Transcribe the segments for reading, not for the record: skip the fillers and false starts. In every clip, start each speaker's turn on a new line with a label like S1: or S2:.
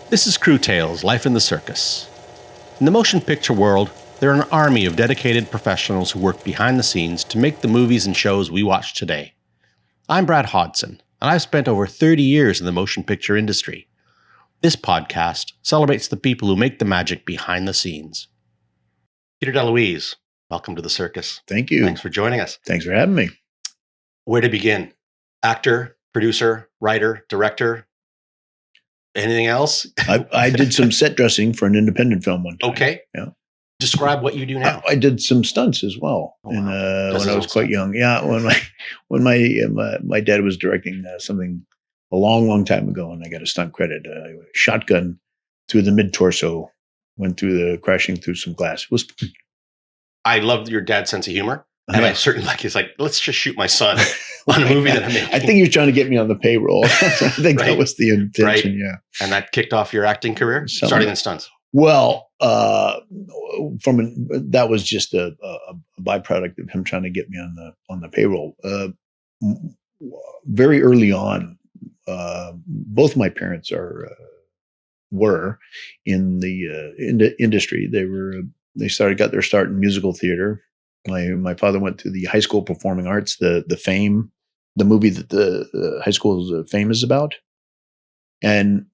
S1: This is Crew Tales, Life in the Circus. In the motion picture world, there are an army of dedicated professionals who work behind the scenes to make the movies and shows we watch today. I'm Brad Hodson, and I've spent over 30 years in the motion picture industry. This podcast celebrates the people who make the magic behind the scenes. Peter Deluise, welcome to the circus.
S2: Thank you.
S1: Thanks for joining us.
S2: Thanks for having me.
S1: Where to begin? Actor, producer, writer, director? Anything else?
S2: I did some set dressing for an independent film one time.
S1: Okay.
S2: Yeah.
S1: Describe what you do now.
S2: I did some stunts as well.
S1: Oh,
S2: and,
S1: wow.
S2: when I was quite young. Yeah. When my dad was directing something a long time ago, and I got a stunt credit, shotgun through the mid torso, went crashing through some glass. It was.
S1: I love your dad's sense of humor. And I certainly he's like, let's just shoot my son on a movie that I'm making.
S2: I think he was trying to get me on the payroll. I think
S1: Right.
S2: that was the intention.
S1: Right.
S2: Yeah.
S1: And that kicked off your acting career, starting in stunts.
S2: Well, that was just a byproduct of him trying to get me on the payroll. Very early on, both my parents were in the industry. They got their start in musical theater. My father went to the High School Performing Arts, the Fame, the movie that the high school's Fame is about, and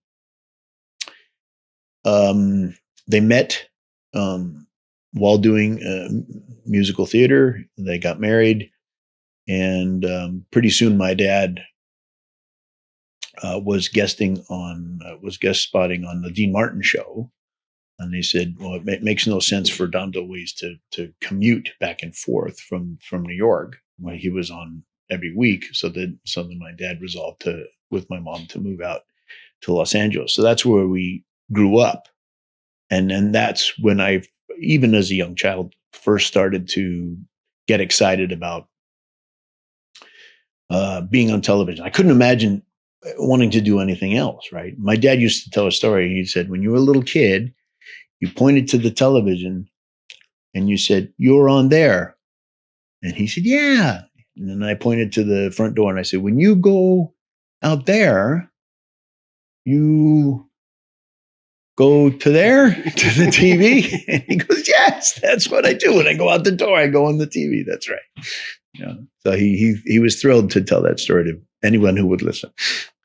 S2: they met while doing musical theater. They got married, and pretty soon my dad was guest spotting on the Dean Martin show. And they said, well, it makes no sense for Don DeLuise to commute back and forth from New York when he was on every week. So then my dad resolved with my mom to move out to Los Angeles. So that's where we grew up. And then that's when I, even as a young child, first started to get excited about being on television. I couldn't imagine wanting to do anything else, right? My dad used to tell a story. He said, when you were a little kid, you pointed to the television and you said, "You're on there." And he said, "Yeah." And then I pointed to the front door and I said, "When you go out there, you go to there, to the TV?" And he goes, "Yes, that's what I do. When I go out the door, I go on the TV." That's right. Yeah. So he was thrilled to tell that story to anyone who would listen.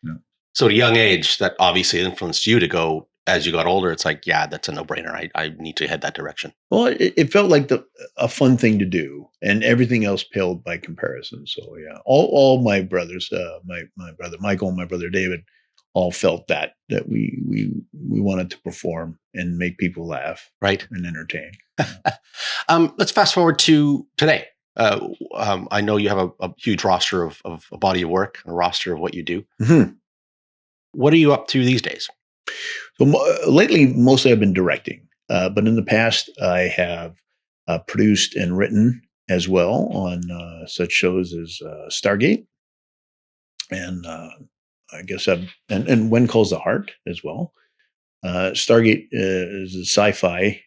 S2: Yeah.
S1: So at a young age, that obviously influenced you to go. As you got older, it's like, yeah, that's a no-brainer. I need to head that direction.
S2: Well, it felt like a fun thing to do, and everything else paled by comparison. So yeah, all my brothers, my brother Michael and my brother David, all felt that we wanted to perform and make people laugh,
S1: right,
S2: and entertain.
S1: Let's fast forward to today. I know you have a huge roster of a body of work, a roster of what you do.
S2: Mm-hmm.
S1: What are you up to these days?
S2: So lately, mostly I've been directing, but in the past I have produced and written as well on such shows as Stargate, and I guess and When Calls the Heart as well. Stargate is a sci-fi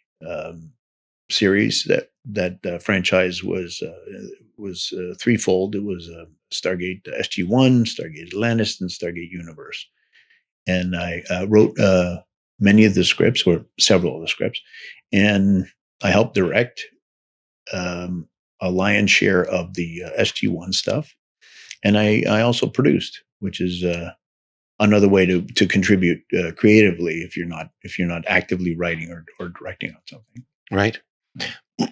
S2: series that franchise was threefold. It was Stargate SG-1, Stargate Atlantis, and Stargate Universe. And I wrote many of the scripts, or several of the scripts, and I helped direct a lion's share of the SG-1 stuff. And I also produced, which is another way to contribute creatively if you're not actively writing or directing on something.
S1: Right.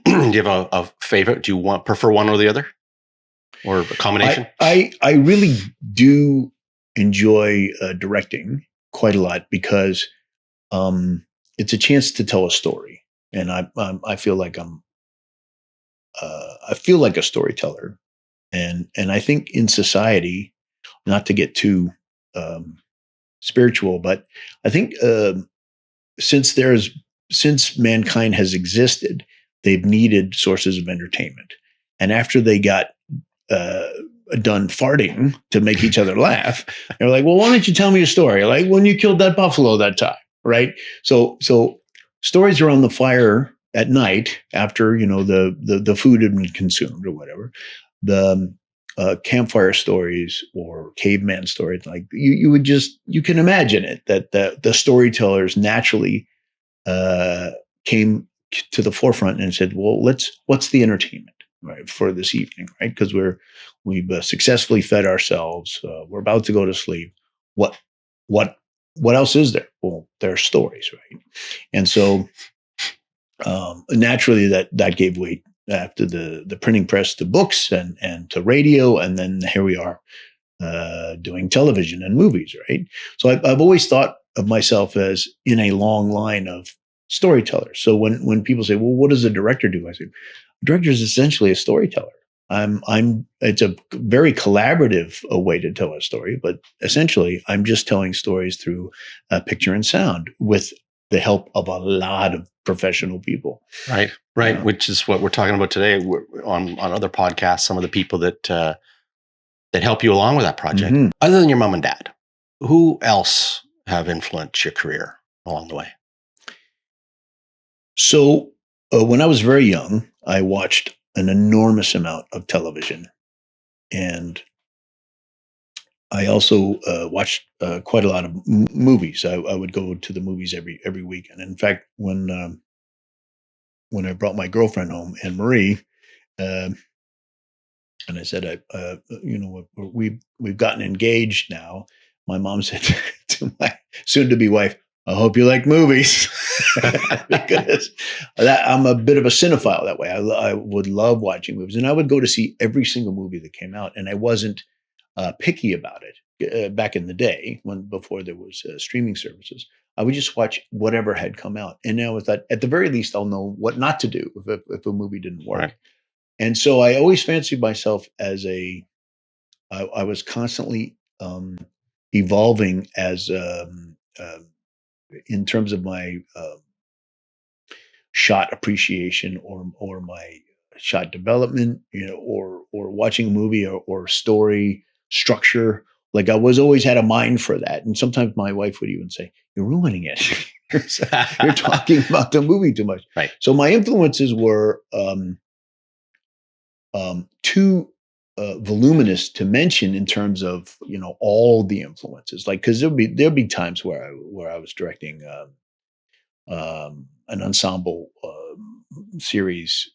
S1: Do you have a favorite? Do you prefer one or the other, or a combination?
S2: I really do enjoy directing quite a lot because it's a chance to tell a story, and I feel like I feel like a storyteller, and I think in society, not to get too spiritual, but I think since mankind has existed, they've needed sources of entertainment, and after they got done farting to make each other laugh, they're like, "Well, why don't you tell me a story? Like when you killed that buffalo that time, right?" So stories are on the fire at night after the food had been consumed or whatever. campfire stories or caveman stories. Like you can imagine it, that the storytellers naturally came to the forefront and said, well, what's the entertainment, right, for this evening, right? Because we've successfully fed ourselves. We're about to go to sleep. What what what else is there? Well, there are stories, right? And so naturally that gave way after the printing press to books and to radio, and then here we are doing television and movies, right? So I've always thought of myself as in a long line of storytellers. So when people say, well, what does a director do? I say, a director is essentially a storyteller. It's a very collaborative way to tell a story, but essentially I'm just telling stories through picture and sound with the help of a lot of professional people.
S1: Right. Which is what we're talking about today. We're on other podcasts, some of the people that help you along with that project. Mm-hmm. Other than your mom and dad, who else have influenced your career along the way?
S2: So when I was very young, I watched an enormous amount of television, and I also watched quite a lot of movies. I would go to the movies every weekend. In fact, when I brought my girlfriend home, Anne Marie, and I said, we've gotten engaged now. My mom said to my soon-to-be wife, I hope you like movies, because I'm a bit of a cinephile that way. I would love watching movies, and I would go to see every single movie that came out, and I wasn't picky about it back in the day before there was streaming services. I would just watch whatever had come out, and now with that, at the very least, I'll know what not to do if a movie didn't work. Right. And so I always fancied myself as I was constantly evolving as in terms of my shot appreciation or my shot development, or watching a movie or story structure. Like I was always had a mind for that. And sometimes my wife would even say, you're ruining it. You're talking about the movie too much.
S1: Right.
S2: So my influences were too voluminous to mention in terms of all the influences. Like because there'll be times where I was directing an ensemble series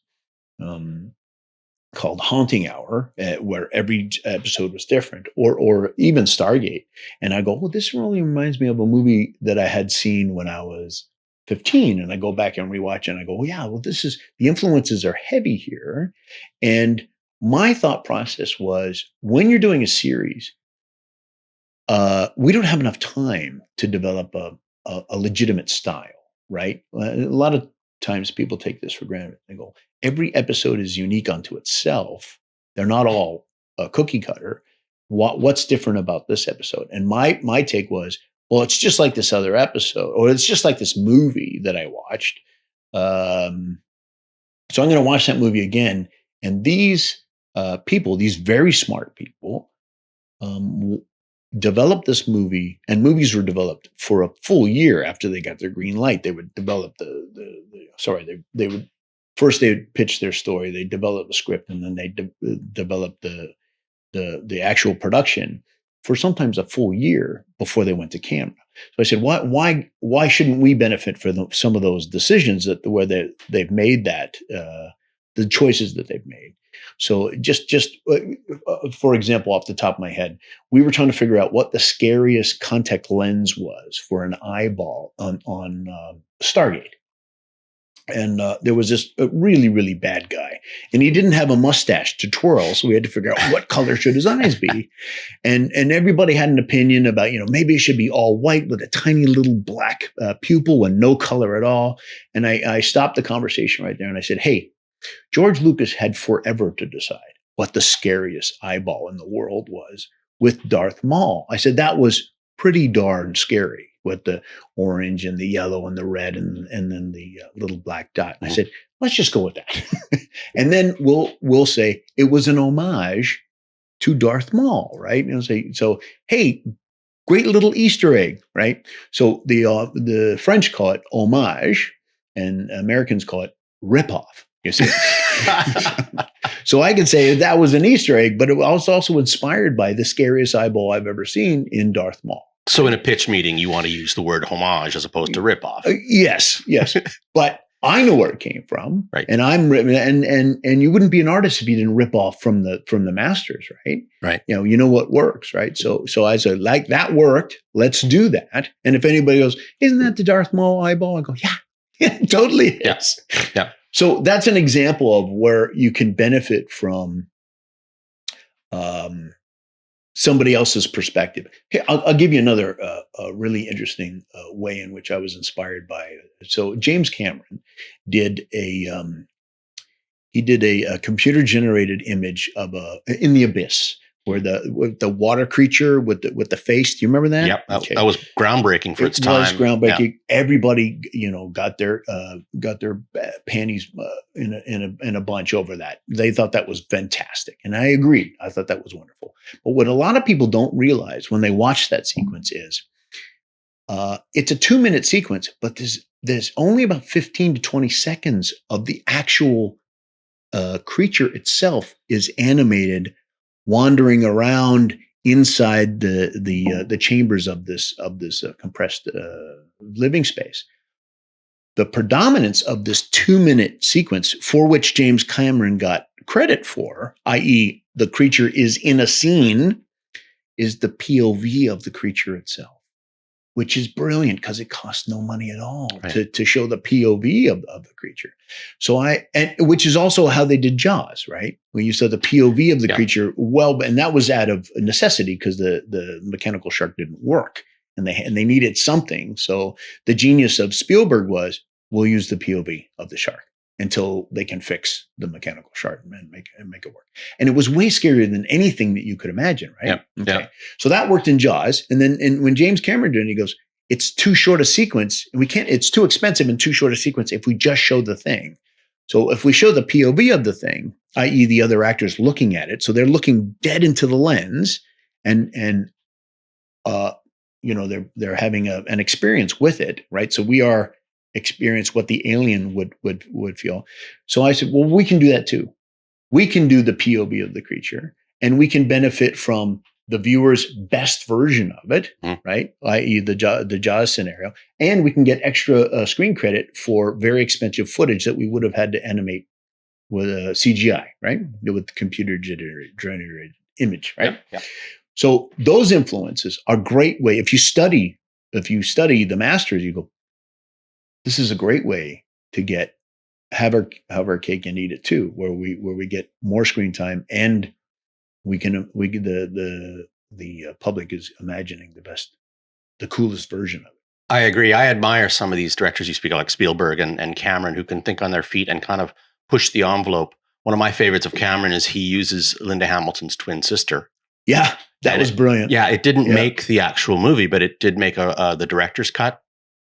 S2: called Haunting Hour, where every episode was different, or even Stargate. And I go, well, this really reminds me of a movie that I had seen when I was 15. And I go back and rewatch it, and I go, well, yeah, well, the influences are heavy here. And my thought process was, when you're doing a series, we don't have enough time to develop a legitimate style, right? A lot of times people take this for granted. They go, every episode is unique unto itself. They're not all cookie cutter. What's different about this episode? And my take was, well, it's just like this other episode, or it's just like this movie that I watched. So I'm going to watch that movie again. And these people, these very smart people, developed this movie, and movies were developed for a full year after they got their green light. They would develop they would first they would pitch their story, they develop the script, and then they develop the actual production for sometimes a full year before they went to camera. So I said, why shouldn't we benefit from some of those decisions where they've made that the choices that they've made? So just for example, off the top of my head, we were trying to figure out what the scariest contact lens was for an eyeball on Stargate. And there was this really, really bad guy, and he didn't have a mustache to twirl. So we had to figure out what color should his eyes be. And everybody had an opinion about, maybe it should be all white with a tiny little black pupil and no color at all. And I stopped the conversation right there, and I said, hey, George Lucas had forever to decide what the scariest eyeball in the world was with Darth Maul. I said, that was pretty darn scary, with the orange and the yellow and the red and then the little black dot. And I said, let's just go with that. And then we'll say it was an homage to Darth Maul, right? So, hey, great little Easter egg, right? So the French call it homage, and Americans call it ripoff. You see? So I can say that was an Easter egg, but it was also inspired by the scariest eyeball I've ever seen in Darth Maul.
S1: So in a pitch meeting, you want to use the word homage as opposed to ripoff.
S2: Yes. But I know where it came from,
S1: right?
S2: And and you wouldn't be an artist if you didn't rip off from the masters, right?
S1: Right.
S2: You know what works, right? So I said, like, that worked. Let's do that. And if anybody goes, isn't that the Darth Maul eyeball? I go, yeah, totally.
S1: Yes. Yeah.
S2: So that's an example of where you can benefit from somebody else's perspective. Hey, I'll give you another really interesting way in which I was inspired by it. So James Cameron did a computer generated image of in the abyss, where the water creature with the face. Do you remember that?
S1: Yep, that was groundbreaking for its time.
S2: It was groundbreaking. Yeah. Everybody, got their panties in a bunch over that. They thought that was fantastic, and I agreed. I thought that was wonderful. But what a lot of people don't realize when they watch that sequence is, it's a 2-minute sequence, but there's only about 15 to 20 seconds of the actual creature itself is animated, wandering around inside the chambers of this compressed living space. The predominance of this 2-minute sequence, for which James Cameron got credit for, i.e., the creature is in a scene, is the POV of the creature itself, which is brilliant because it costs no money at all to show the POV of the creature. So which is also how they did Jaws, right? When you saw the POV of the creature, and that was out of necessity because the mechanical shark didn't work, and they needed something. So the genius of Spielberg was, we'll use the POV of the shark until they can fix the mechanical shark and make it work. And it was way scarier than anything that you could imagine, right?
S1: Yeah.
S2: Okay.
S1: Yeah.
S2: So that worked in Jaws. And then when James Cameron did it, he goes, it's too short a sequence. And it's too expensive and too short a sequence if we just show the thing. So if we show the POV of the thing, i.e. the other actors looking at it, so they're looking dead into the lens and they're having an experience with it, right? So we are experience what the alien would feel. So I said, well, we can do that too. We can do the POV of the creature, and we can benefit from the viewer's best version of it, right? I.e. the Jaws scenario. And we can get extra screen credit for very expensive footage that we would have had to animate with CGI, right? With computer generated image, right?
S1: Yeah.
S2: So those influences are a great way. If you study the masters, you go, this is a great way to have our cake and eat it too, where we get more screen time, and the public is imagining the coolest version of it.
S1: I agree. I admire some of these directors you speak of, like Spielberg and Cameron, who can think on their feet and kind of push the envelope. One of my favorites of Cameron is he uses Linda Hamilton's twin sister.
S2: Yeah, that was brilliant.
S1: Yeah, it didn't make the actual movie, but it did make the director's cut.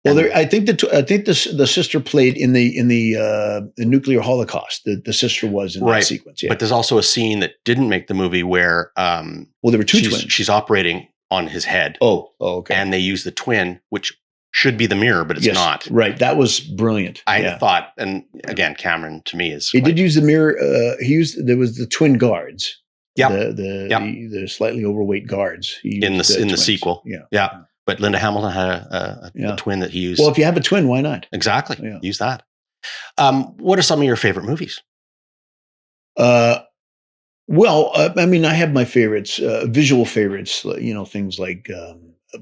S2: Well, I think the sister played in the nuclear holocaust. The sister was in that sequence. Yeah.
S1: But there's also a scene that didn't make the movie where
S2: there were two twins.
S1: She's operating on his head.
S2: Oh, okay.
S1: And they use the twin, which should be the mirror, but it's not.
S2: Right. That was brilliant.
S1: I thought, and again, Cameron to me is.
S2: He did use the mirror. There was the twin guards.
S1: Yeah.
S2: The slightly overweight guards.
S1: In the sequel. Yeah. But Linda Hamilton had a twin that he used.
S2: Well, if you have a twin, why not?
S1: Exactly. Yeah. Use that. What are some of your favorite movies?
S2: I mean, I have my favorites, visual favorites, things like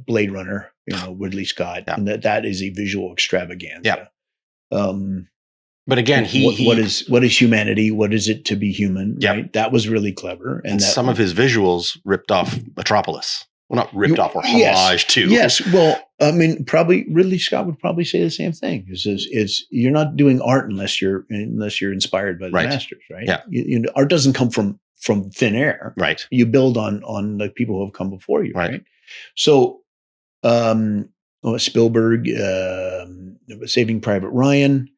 S2: Blade Runner, Ridley Scott, and that is a visual extravaganza.
S1: Yeah. But again,
S2: what is humanity? What is it to be human?
S1: Yep.
S2: Right. That was really clever.
S1: And some of his visuals ripped off Metropolis. Well, not ripped off or homage to.
S2: Yes. Well, I mean, probably Ridley Scott would probably say the same thing. Is you're not doing art unless you're inspired by the masters, right?
S1: Yeah.
S2: Art doesn't come from thin air,
S1: right?
S2: You build on the people who have come before you,
S1: right?
S2: So, Spielberg, Saving Private Ryan,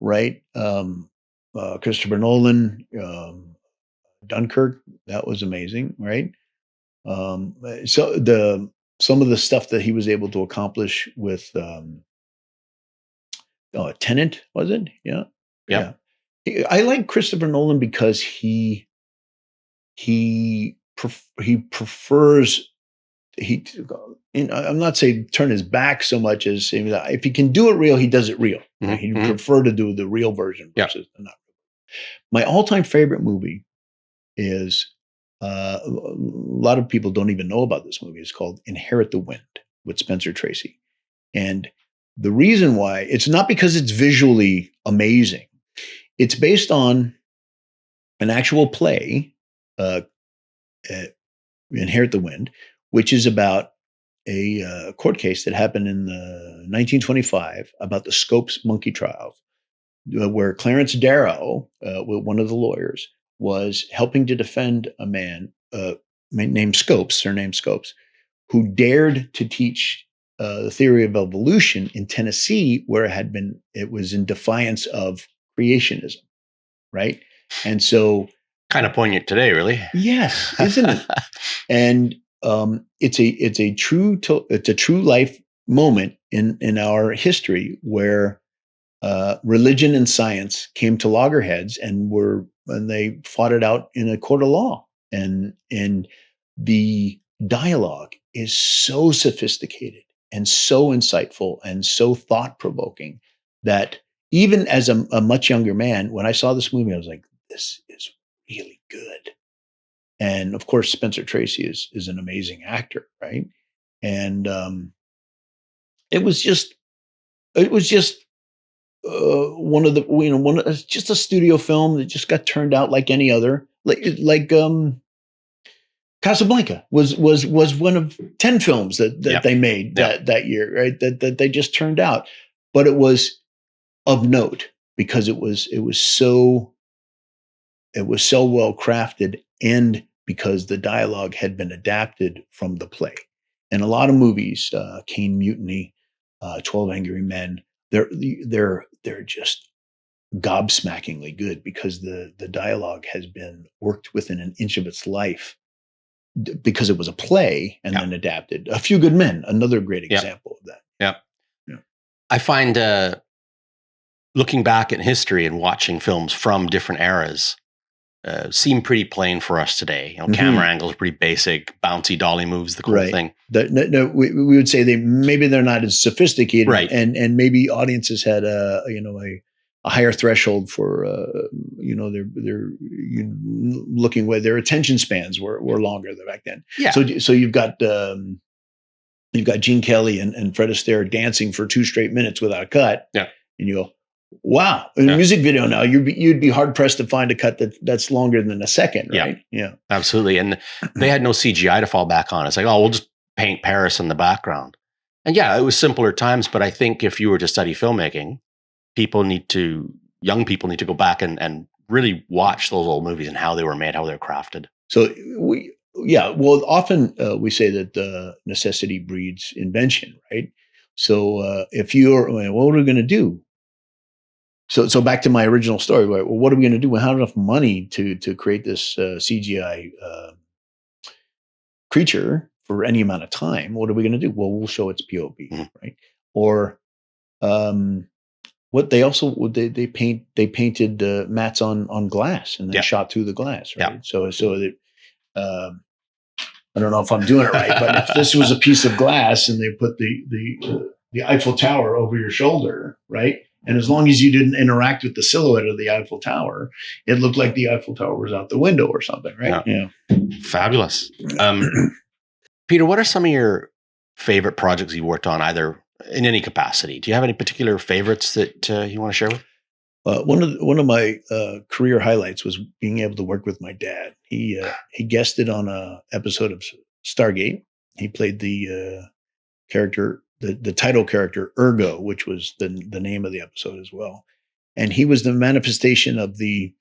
S2: right? Christopher Nolan, Dunkirk, that was amazing, right? So some of the stuff that he was able to accomplish with Tenet, was it? Yeah. I like Christopher Nolan because he prefers he. I'm not saying turn his back so much as saying that if he can do it real, he does it real. Right?
S1: Mm-hmm.
S2: He'd prefer to do the real version
S1: Yeah.
S2: versus the not. My all-time favorite movie is a lot of people don't even know about this movie. It's called Inherit the Wind with Spencer Tracy. And the reason why, it's not because it's visually amazing. It's based on an actual play, uh, Inherit the Wind, which is about a court case that happened in 1925 about the Scopes monkey trials, where Clarence Darrow, one of the lawyers, was helping to defend a man named Scopes, surnamed Scopes, who dared to teach the theory of evolution in Tennessee, where it was in defiance of creationism, right? And so,
S1: Kind of poignant today, really.
S2: yes, isn't it? And it's a true life moment in our history where religion and science came to loggerheads and they fought it out in a court of law. And the dialogue is so sophisticated and so insightful and so thought provoking that even as a much younger man, when I saw this movie, I was like, this is really good. And of course, Spencer Tracy is an amazing actor, right? And it was just one of the it's just a studio film that just got turned out like any other, like Casablanca was one of 10 films that they made that year, right? That they just turned out, but it was of note because it was so well crafted, and because the dialogue had been adapted from the play. And a lot of movies, Caine Mutiny, 12 Angry Men, they're just gobsmackingly good because the dialogue has been worked within an inch of its life because it was a play and then adapted. A Few Good Men, another great example of that.
S1: Yeah. I find looking back at history and watching films from different eras seem pretty plain for us today. Camera angles, pretty basic, bouncy dolly moves, the cool thing.
S2: We would say they're not as sophisticated,
S1: right?
S2: And maybe audiences had a higher threshold for they're looking where their attention spans were longer back then.
S1: Yeah.
S2: So you've got Gene Kelly and Fred Astaire dancing for 2 straight minutes without a cut.
S1: Yeah.
S2: And you go, wow! In a music video now, you'd be hard pressed to find a cut that's longer than a second, right? Yeah,
S1: absolutely. And they had no CGI to fall back on. It's like, oh, we'll just paint Paris in the background. And yeah, it was simpler times. But I think if you were to study filmmaking, young people need to go back and really watch those old movies and how they were made, how they were crafted.
S2: So often we say that necessity breeds invention, right? So if what are we going to do? So back to my original story. Well, what are we going to do? We have enough money to create this CGI creature for any amount of time. What are we going to do? Well, we'll show its POV, right? Or what they also they painted mats on glass and then shot through the glass, right? So that I don't know if I'm doing it right, but if this was a piece of glass and they put the Eiffel Tower over your shoulder, right? And as long as you didn't interact with the silhouette of the Eiffel Tower, it looked like the Eiffel Tower was out the window or something, right? Yeah.
S1: Fabulous. Peter, what are some of your favorite projects you worked on, either in any capacity? Do you have any particular favorites that you want to share with?
S2: One of my career highlights was being able to work with my dad. He guested on a episode of Stargate. He played the character, the title character Ergo, which was the name of the episode as well. And he was the manifestation of the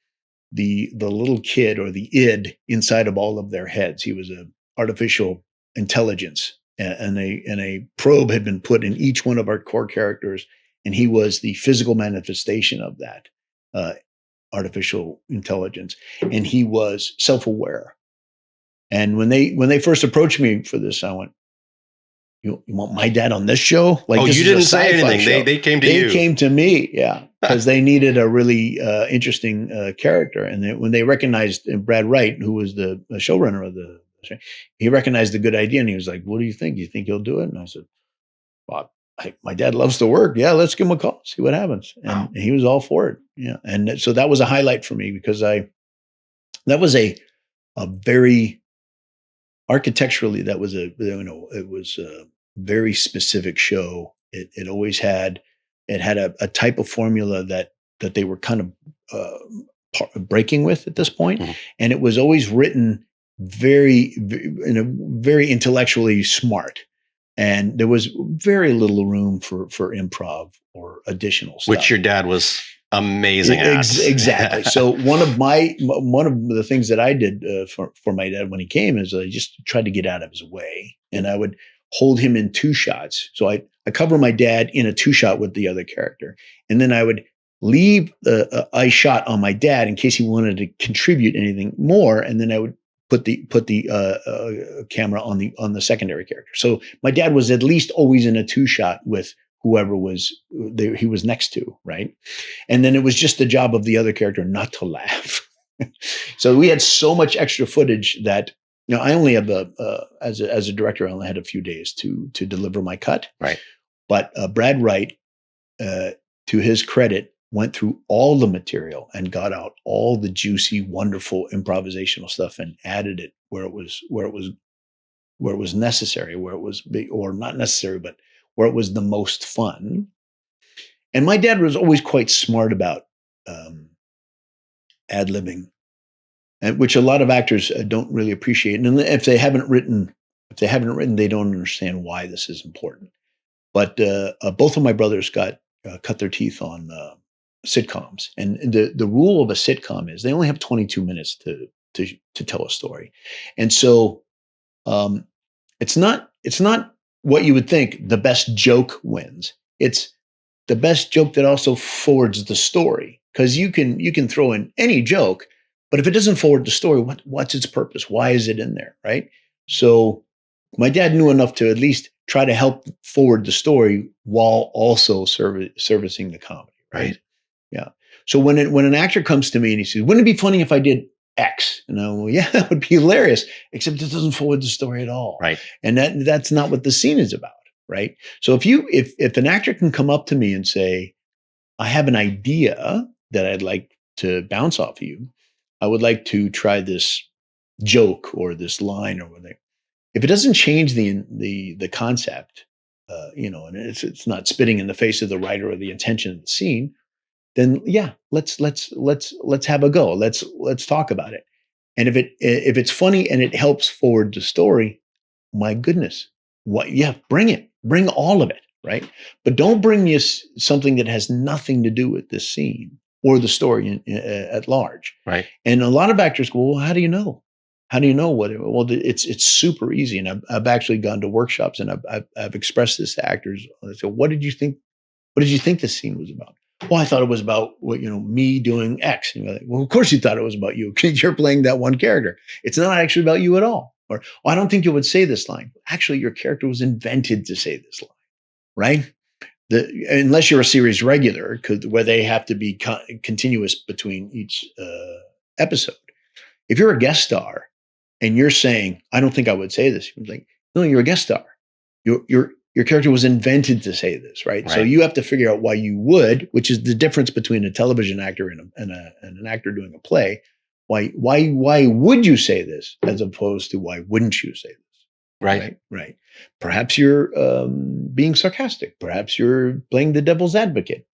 S2: little kid, or the id, inside of all of their heads. He was an artificial intelligence, and a probe had been put in each one of our core characters, and he was the physical manifestation of that artificial intelligence, and he was self-aware. And when they first approached me for this, I went, you want my dad on this show? Like,
S1: Oh,
S2: this
S1: you
S2: is a
S1: didn't say
S2: sci-fi
S1: anything.
S2: show.
S1: They came to
S2: They
S1: you.
S2: came to me, yeah, because they needed a really interesting character. And when they recognized Brad Wright, who was the showrunner of the show, he recognized the good idea, and he was like, "What do you think? Do you think he'll do it?" And I said, "Well, my dad loves to work. Yeah, let's give him a call, see what happens." And he was all for it. Yeah, and so that was a highlight for me because that was a very architecturally, that was it was a very specific show. It always had, it had a type of formula that they were kind of breaking with at this point.
S1: Mhm.
S2: And it was always written in a very intellectually smart. And there was very little room for improv or additional stuff.
S1: Which your dad was amazing at.
S2: Exactly. So one of the things that I did for my dad when he came is I just tried to get out of his way, and I would hold him in two shots. So I cover my dad in a two shot with the other character, and then I would leave a shot on my dad in case he wanted to contribute anything more, and then I would put the camera on the secondary character. So my dad was at least always in a two shot with whoever he was next to, right? And then it was just the job of the other character not to laugh. So we had so much extra footage that, I only have as a director, I only had a few days to deliver my cut.
S1: Right.
S2: But Brad Wright, to his credit, went through all the material and got out all the juicy, wonderful improvisational stuff and added it where it was necessary, where it was big, or not necessary, but where it was the most fun. And my dad was always quite smart about ad-libbing, which a lot of actors don't really appreciate. And if they haven't written, they don't understand why this is important. But both of my brothers got cut their teeth on sitcoms, and the rule of a sitcom is they only have 22 minutes to tell a story, and so it's not what you would think. The best joke wins. It's the best joke that also forwards the story, because you can throw in any joke, but if it doesn't forward the story, what's its purpose? Why is it in there, right? So my dad knew enough to at least try to help forward the story while also servicing the comedy, right? Yeah. So when an actor comes to me and he says, "Wouldn't it be funny if I did X?" And I go, "Well, yeah, that would be hilarious, except it doesn't forward the story at all."
S1: Right.
S2: And that's not what the scene is about, right? So if an actor can come up to me and say, "I have an idea that I'd like to bounce off of you. I would like to try this joke or this line or whatever." If it doesn't change the concept, and it's not spitting in the face of the writer or the intention of the scene, then yeah, let's have a go. Let's talk about it. And if it's funny and it helps forward the story, my goodness, bring all of it, right? But don't bring me something that has nothing to do with this scene or the story at large.
S1: Right.
S2: And a lot of actors go, "Well, how do you know? How do you know what?" Well, it's super easy. And I've actually gone to workshops and I've expressed this to actors. I say, "What did you think? What did you think this scene was about?" "Well, I thought it was about me doing X." And you're like, "Well, of course you thought it was about you, because you're playing that one character. It's not actually about you at all." Or, "Oh, I don't think you would say this line." Actually, your character was invented to say this line, right? Unless you're a series regular, where they have to be continuous between each episode. If you're a guest star and you're saying, "I don't think I would say this," you're like, "No, you're a guest star. Your character was invented to say this," right? So you have to figure out why you would, which is the difference between a television actor and an actor doing a play. Why would you say this, as opposed to why wouldn't you say this? Right. Perhaps you're being sarcastic. Perhaps you're playing the devil's advocate.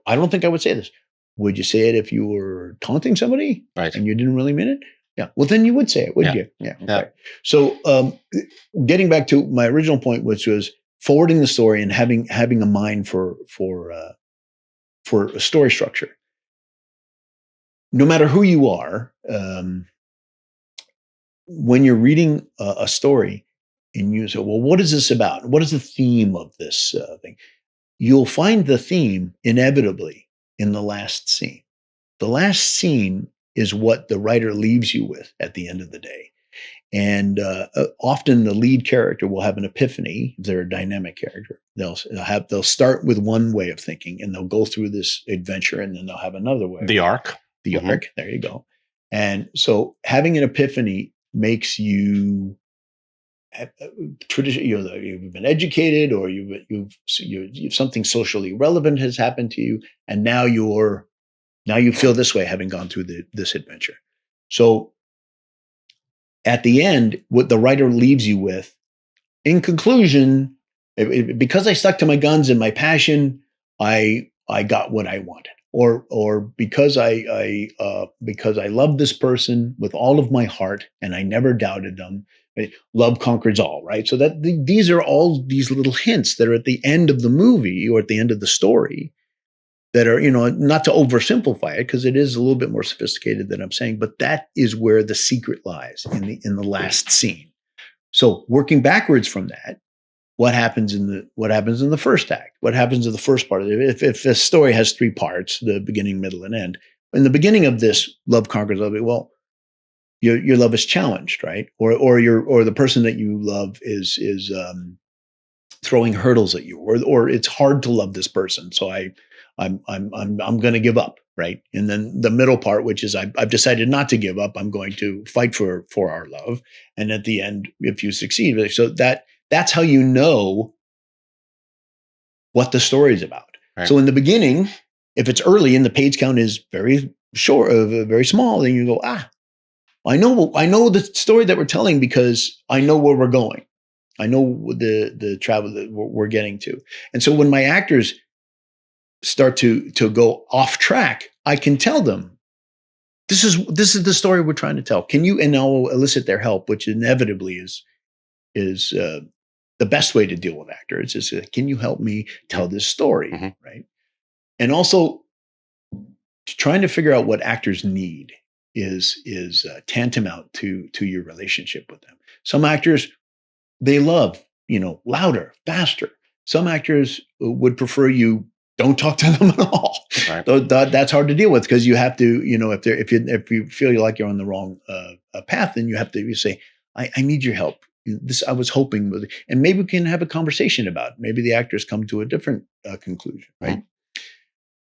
S2: "I don't think I would say this." Would you say it if you were taunting somebody,
S1: Right.
S2: and you didn't really mean it? Yeah. Well, then you would say it, wouldn't you? Yeah. Okay.
S1: Yeah.
S2: So getting back to my original point, which was forwarding the story and having a mind for a story structure. No matter who you are, when you're reading a story and you say, "Well, what is this about? What is the theme of this thing?" You'll find the theme inevitably in the last scene. The last scene is what the writer leaves you with at the end of the day. And often the lead character will have an epiphany. If they're a dynamic character, they'll start with one way of thinking, and they'll go through this adventure, and then they'll have another way.
S1: The arc.
S2: The arc. There you go. And so having an epiphany makes you tradition. You've been educated, or you've something socially relevant has happened to you, and now you feel this way, having gone through this adventure. So at the end, what the writer leaves you with, in conclusion, because I stuck to my guns and my passion, I got what I wanted, or because I loved this person with all of my heart and I never doubted them. Love conquers all, right? So that these are all these little hints that are at the end of the movie or at the end of the story that are, not to oversimplify it, because it is a little bit more sophisticated than I'm saying, but that is where the secret lies in the last scene. So working backwards from that, what happens in the first act? What happens in the first part of it? If a story has 3 parts, the beginning, middle, and end, in the beginning of this, love conquers all. Well, your love is challenged, right? Or the person that you love is throwing hurdles at you, or it's hard to love this person. So I'm going to give up, right? And then the middle part, which is I've decided not to give up. I'm going to fight for our love. And at the end, if you succeed, so that's how you know what the story is about. Right. So in the beginning, if it's early and the page count is very short, very small, then you go, I know the story that we're telling because I know where we're going. I know the travel that we're getting to. And so when my actors start to go off track, I can tell them, this is the story we're trying to tell. Can you? And I'll elicit their help, which inevitably is the best way to deal with actors. Is can you help me tell this story, right? And also, trying to figure out what actors need is tantamount to your relationship with them. Some actors, they love louder, faster. Some actors would prefer you don't talk to them at all. Right. So that's hard to deal with, because you have to, if you feel like you're on the wrong path, then you say, I need your help. This I was hoping with, and maybe we can have a conversation about it. Maybe the actors come to a different conclusion, right?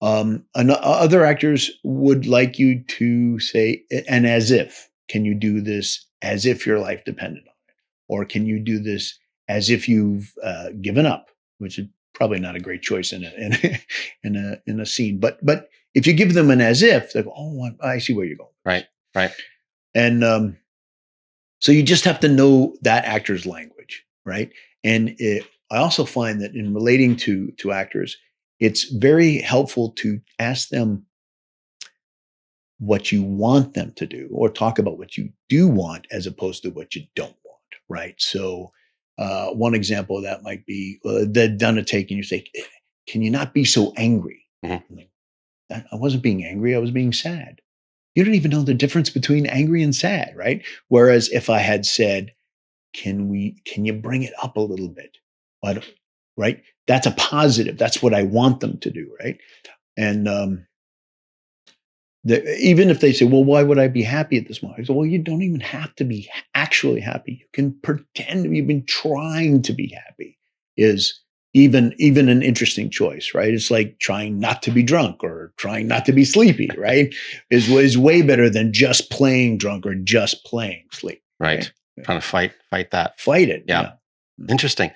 S2: Other actors would like you to say, and as if, can you do this as if your life depended on it? Or can you do this as if you've given up, which is probably not a great choice in a scene. But if you give them an as if, they go, oh, I see where you're going.
S1: Right.
S2: And so you just have to know that actor's language, right? And I also find that in relating to actors, it's very helpful to ask them what you want them to do, or talk about what you do want as opposed to what you don't want, right? So one example of that might be they've done a take and you say, can you not be so angry? Like, I wasn't being angry, I was being sad. You don't even know the difference between angry and sad, right? Whereas if I had said, can you bring it up a little bit? Right? That's a positive. That's what I want them to do, right? And even if they say, well, why would I be happy at this moment? I say, well, you don't even have to be actually happy. You can pretend you've been trying to be happy. Is even an interesting choice, right? It's like trying not to be drunk or trying not to be sleepy, right? is way better than just playing drunk or just playing sleep.
S1: Right. Trying to fight that.
S2: Fight it.
S1: Yeah. Interesting.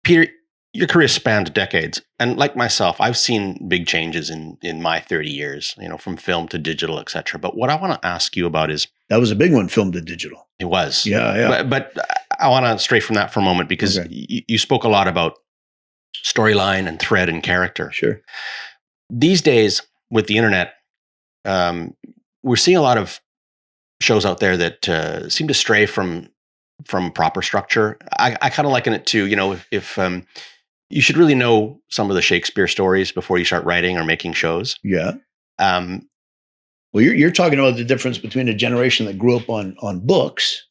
S1: Peter, your career spanned decades. And like myself, I've seen big changes in my 30 years, from film to digital, et cetera. But what I want to ask you about is...
S2: That was a big one, film to digital.
S1: It was.
S2: Yeah.
S1: But I want to stray from that for a moment, because you spoke a lot about storyline and thread and character.
S2: Sure.
S1: These days, with the internet, we're seeing a lot of shows out there that seem to stray from proper structure. I kind of liken it to, if you should really know some of the Shakespeare stories before you start writing or making shows.
S2: Yeah. Well, you're talking about the difference between a generation that grew up on books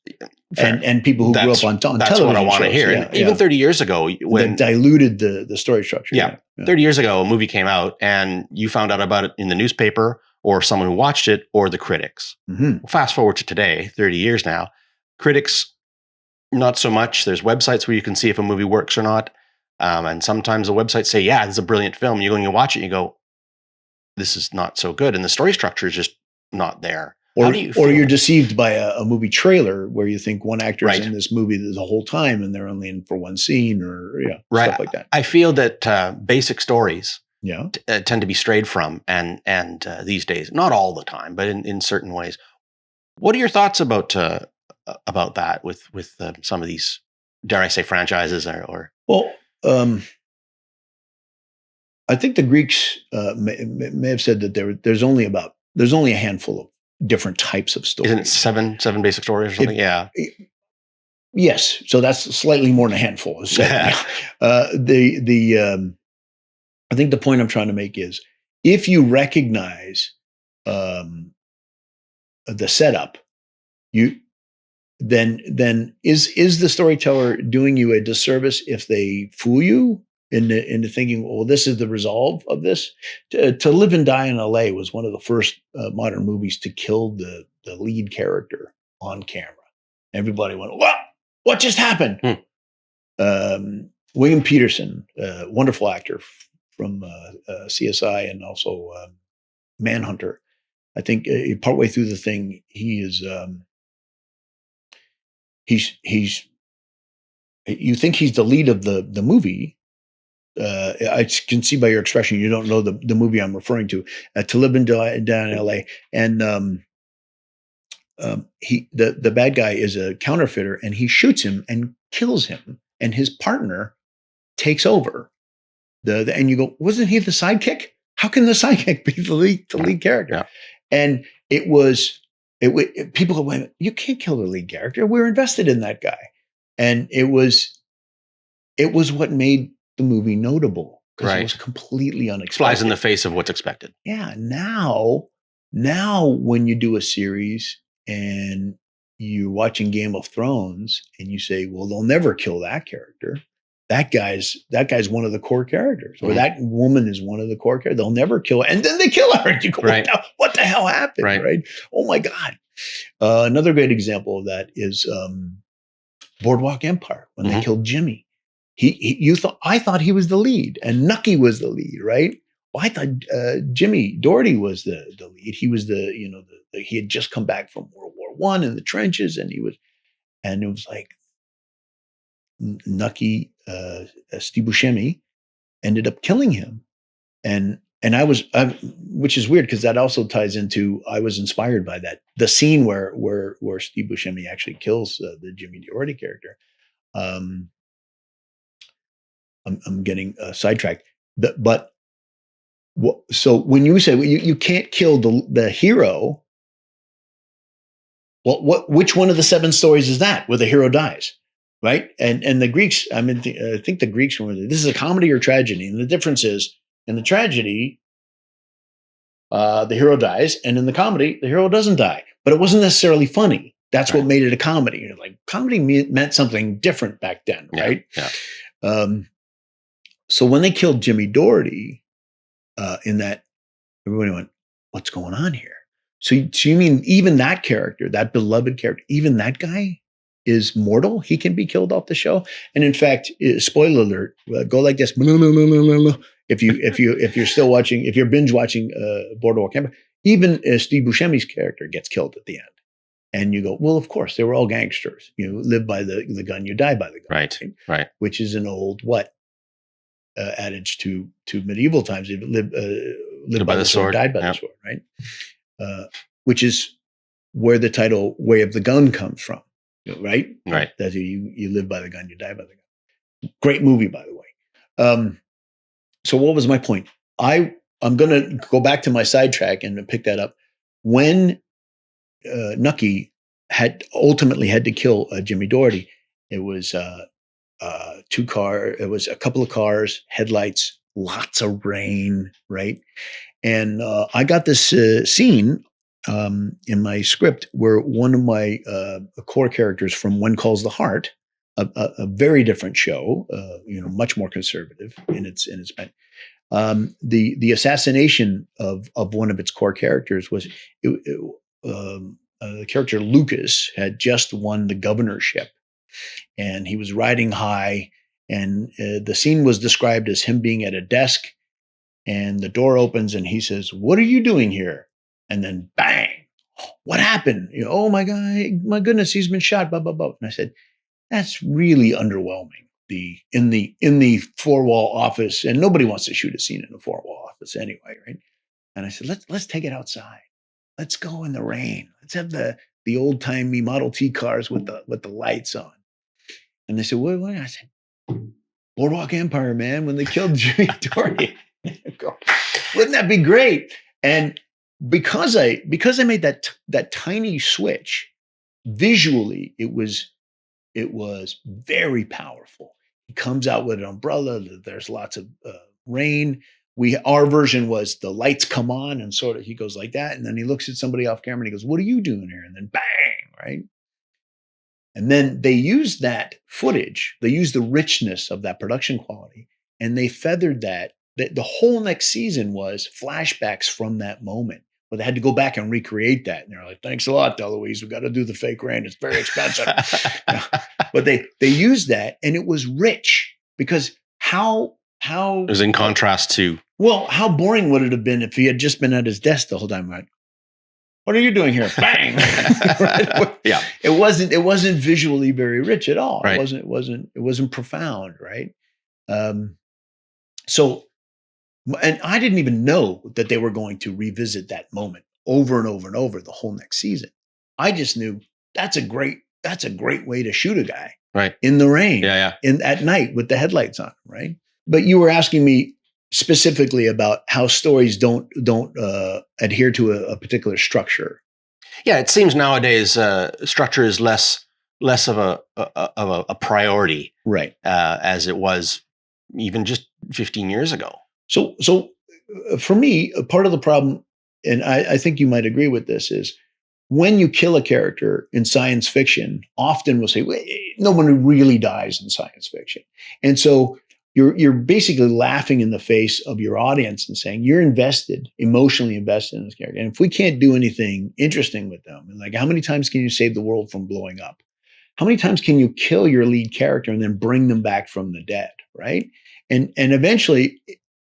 S2: and people who grew up on television.
S1: That's what I want to
S2: shows.
S1: hear.
S2: Yeah,
S1: and even 30 years ago, when
S2: that diluted the story structure.
S1: Yeah. 30 years ago, a movie came out and you found out about it in the newspaper, or someone who watched it, or the critics. Well, fast forward to today, 30 years now, Critics, not so much. There's websites where you can see if a movie works or not. And sometimes the websites say, yeah, this is a brilliant film. You go and you watch it and you go, this is not so good. And the story structure is just not there. How do you feel?
S2: Or you're deceived by a movie trailer where you think one actor is
S1: Right.
S2: in this movie the whole time and they're only in for one scene or
S1: Right.
S2: stuff like that.
S1: I feel that basic stories tend to be strayed from and these days, not all the time, but in certain ways. What are your thoughts about that with some of these, dare I say, franchises or?
S2: Well, I think the Greeks may have said that there's only a handful of different types of stories.
S1: Isn't it seven basic stories or something?
S2: Yes. So that's slightly more than a handful. I think the point I'm trying to make is if you recognize the setup, then is the storyteller doing you a disservice if they fool you into thinking, well, this is the resolve of this? To Live and Die in LA was one of the first modern movies to kill the lead character on camera. Everybody went, what just happened? William Peterson, wonderful actor from CSI and also Manhunter. I think partway through the thing, he is you think he's the lead of the movie. I can see by your expression you don't know the movie I'm referring to. To Live and Die down in LA, and the bad guy is a counterfeiter, and he shoots him and kills him, and his partner takes over. And you go, wasn't he the sidekick? How can the sidekick be the lead character?
S1: Yeah.
S2: And people go, you can't kill the lead character. We're invested in that guy. And it was what made the movie notable because it was completely unexpected.
S1: Flies in the face of what's expected.
S2: Yeah. Now when you do a series and you're watching Game of Thrones and you say, well, they'll never kill that character. That guy's one of the core characters, or that woman is one of the core characters. They'll never kill her. And then they kill her. And you go, what the hell happened? Right. Oh my God. Another great example of that is Boardwalk Empire when they killed Jimmy. I thought he was the lead and Nucky was the lead, right? Well, I thought Jimmy Doherty was the lead. He was he had just come back from World War I in the trenches, and it was like Nucky Steve Buscemi ended up killing him, and which is weird because that also ties into I was inspired by that the scene where Steve Buscemi actually kills the Jimmy Doherty character. I'm getting sidetracked, so when you say you can't kill the hero, well, which one of the 7 stories is that where the hero dies? Right. And the Greeks, I think the Greeks were, this is a comedy or tragedy. And the difference is in the tragedy, the hero dies. And in the comedy, the hero doesn't die. But it wasn't necessarily funny. That's what made it a comedy. You're like, comedy meant something different back then. Right.
S1: Yeah.
S2: So when they killed Jimmy Doherty in that, everybody went, what's going on here? So you mean even that character, that beloved character, even that guy is mortal? He can be killed off the show. And in fact, spoiler alert, go like this. If you're still watching, if you're binge watching Boardwalk Empire, even Steve Buscemi's character gets killed at the end. And you go, well, of course, they were all gangsters. You live by the gun, you die by the gun.
S1: Right.
S2: Which is an old adage to medieval times. You live by the sword, died by the sword, right? Which is where the title "Way of the Gun" comes from, right?
S1: Right.
S2: That you live by the gun, you die by the gun. Great movie, by the way. So what was my point? I'm going to go back to my sidetrack and pick that up. When Nucky ultimately had to kill Jimmy Doherty, it was it was a couple of cars, headlights, lots of rain, right? And I got this scene in my script where one of my core characters from One Calls the Heart, a very different show, much more conservative in its bent. The assassination of one of its core characters was the character Lucas had just won the governorship, and he was riding high. And the scene was described as him being at a desk, and the door opens, and he says, "What are you doing here?" And then bang, what happened? Oh my God, my goodness, he's been shot. Blah blah blah. And I said, that's really underwhelming. In the four wall office, and nobody wants to shoot a scene in a four wall office anyway, right? And I said, let's take it outside. Let's go in the rain. Let's have the old timey Model T cars with the lights on. And they said, what? I said, Boardwalk Empire, man. When they killed Jimmy Dory, wouldn't that be great? And because I made that tiny switch, visually, it was very powerful. He comes out with an umbrella. There's lots of rain. Our version was the lights come on and sort of he goes like that, and then he looks at somebody off camera and he goes, "What are you doing here?" And then bang, right? And then they used that footage. They used the richness of that production quality, and they feathered that. The whole next season was flashbacks from that moment. But they had to go back and recreate that. And they're like, "Thanks a lot, Deluise. We got to do the fake rain. It's very expensive." But they used that, and it was rich because how
S1: it was in contrast to,
S2: well, how boring would it have been if he had just been at his desk the whole time? Like, what are you doing here? Bang! Right?
S1: Yeah,
S2: it wasn't visually very rich at all.
S1: Right.
S2: It wasn't profound, right? So. And I didn't even know that they were going to revisit that moment over and over and over the whole next season. I just knew that's a great way to shoot a guy
S1: right
S2: in the rain, at night with the headlights on, right? But you were asking me specifically about how stories don't adhere to a particular structure.
S1: Yeah, it seems nowadays structure is less of a priority,
S2: right?
S1: As it was even just 15 years ago.
S2: So for me, part of the problem, and I think you might agree with this, is when you kill a character in science fiction, often we'll say, no one really dies in science fiction. And so you're basically laughing in the face of your audience and saying you're emotionally invested in this character. And if we can't do anything interesting with them, like how many times can you save the world from blowing up? How many times can you kill your lead character and then bring them back from the dead, right? And eventually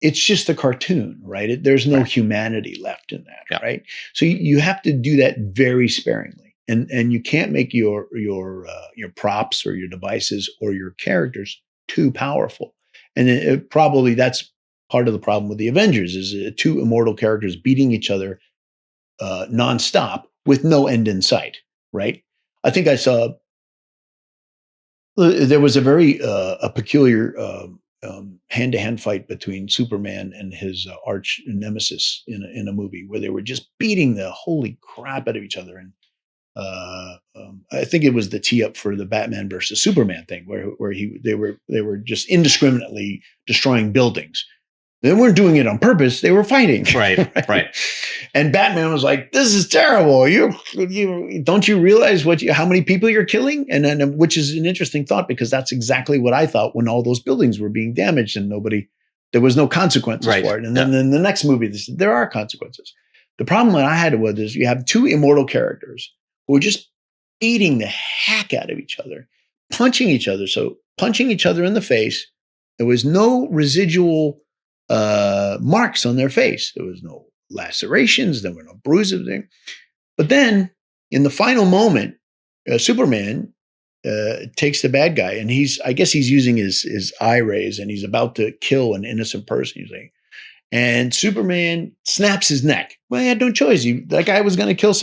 S2: it's just a cartoon, right? There's no humanity left in that, right? So you have to do that very sparingly, and you can't make your props or your devices or your characters too powerful. And probably that's part of the problem with the Avengers is two immortal characters beating each other nonstop with no end in sight, right? I think I saw there was a very peculiar hand-to-hand fight between Superman and his arch nemesis in a movie where they were just beating the holy crap out of each other. And I think it was the tee up for the Batman versus Superman thing where they were just indiscriminately destroying buildings. They weren't doing it on purpose. They were fighting.
S1: Right.
S2: And Batman was like, "This is terrible. You don't you realize how many people you're killing?" And which is an interesting thought because that's exactly what I thought when all those buildings were being damaged and there was no consequences for it. And then in the next movie, there are consequences. The problem that I had is you have two immortal characters who are just beating the heck out of each other, punching each other. So punching each other in the face. There was no residual marks on their face. There was no lacerations. There were no bruises. But then in the final moment, Superman takes the bad guy and I guess he's using his eye rays and he's about to kill an innocent person. And Superman snaps his neck. Well, he had no choice. That guy was going to kill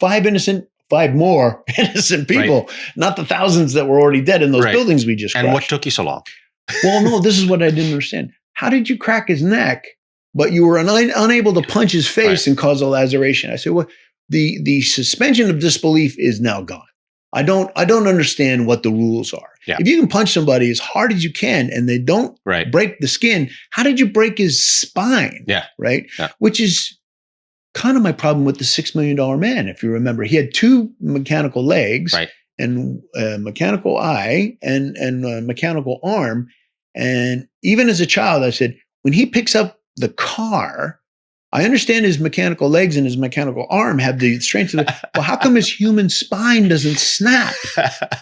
S2: five more innocent people, not the thousands that were already dead in those buildings we just crushed.
S1: And what took you so long?
S2: Well, no, this is what I didn't understand. How did you crack his neck, but you were unable to punch his face and cause a laceration? I said, well, the suspension of disbelief is now gone. I don't understand what the rules are.
S1: Yeah.
S2: If you can punch somebody as hard as you can and they don't break the skin, how did you break his spine?
S1: Yeah.
S2: Right. Yeah. Which is kind of my problem with the $6 Million Man. If you remember, he had two mechanical legs and a mechanical eye and a mechanical arm. And even as a child, I said, when he picks up the car, I understand his mechanical legs and his mechanical arm have the strength of the, well, how come his human spine doesn't snap?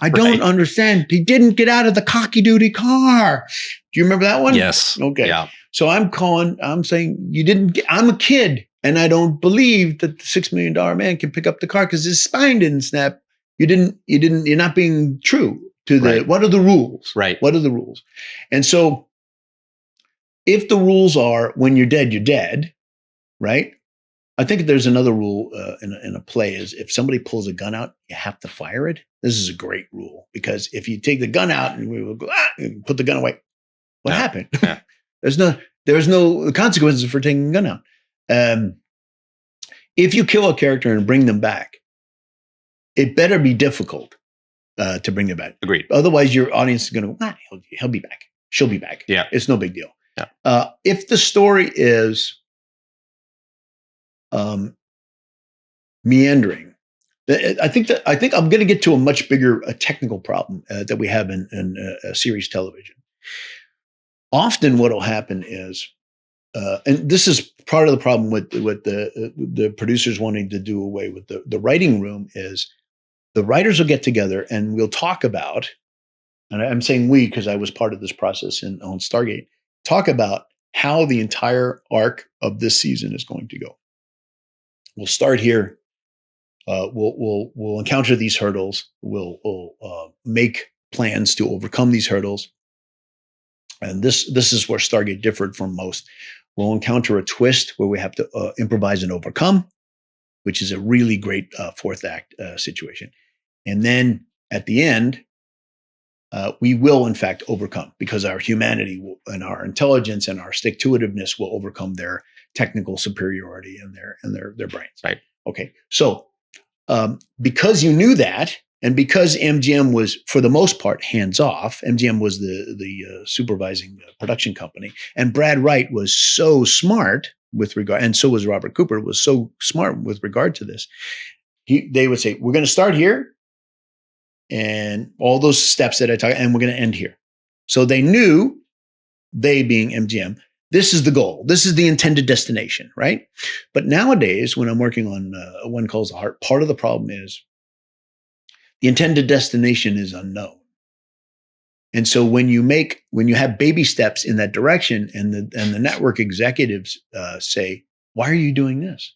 S2: I don't understand. He didn't get out of the cocky duty car. Do you remember that one?
S1: Yes.
S2: Okay.
S1: Yeah.
S2: So I'm saying you didn't get, I'm a kid and I don't believe that the $6 million man can pick up the car because his spine didn't snap. You're not being true to the, what are the rules?
S1: Right.
S2: What are the rules? And so if the rules are when you're dead, right? I think there's another rule in a play is if somebody pulls a gun out, you have to fire it. This is a great rule because if you take the gun out and we will go and put the gun away, what happened? Yeah. there's no consequences for taking the gun out. If you kill a character and bring them back, it better be difficult to bring them back.
S1: Agreed.
S2: Otherwise, your audience is going to he'll be back. She'll be back.
S1: Yeah,
S2: it's no big deal.
S1: Yeah.
S2: If the story is meandering, I think I'm going to get to a much bigger technical problem that we have in series television. Often, what will happen is, and this is part of the problem with the producers wanting to do away with the writing room, is the writers will get together and we'll talk about, and I'm saying we because I was part of this process on Stargate, talk about how the entire arc of this season is going to go. We'll start here. We'll encounter these hurdles. We'll make plans to overcome these hurdles. And this is where Stargate differed from most. We'll encounter a twist where we have to improvise and overcome, which is a really great fourth act situation. And then at the end, we will in fact overcome because our humanity and our intelligence and our stick-to-itiveness will overcome their technical superiority and their brains.
S1: Right.
S2: Okay. So because you knew that, and because MGM was for the most part hands off, MGM was the supervising production company, and Brad Wright was so smart with regard, and so was Robert Cooper, was so smart with regard to this. They would say, "We're going to start here." And all those steps that I talked, and we're going to end here. So they knew, they being MGM, this is the goal. This is the intended destination, right? But nowadays, when I'm working on One Calls the Heart, part of the problem is the intended destination is unknown. And so when you have baby steps in that direction, and the network executives say, "Why are you doing this?"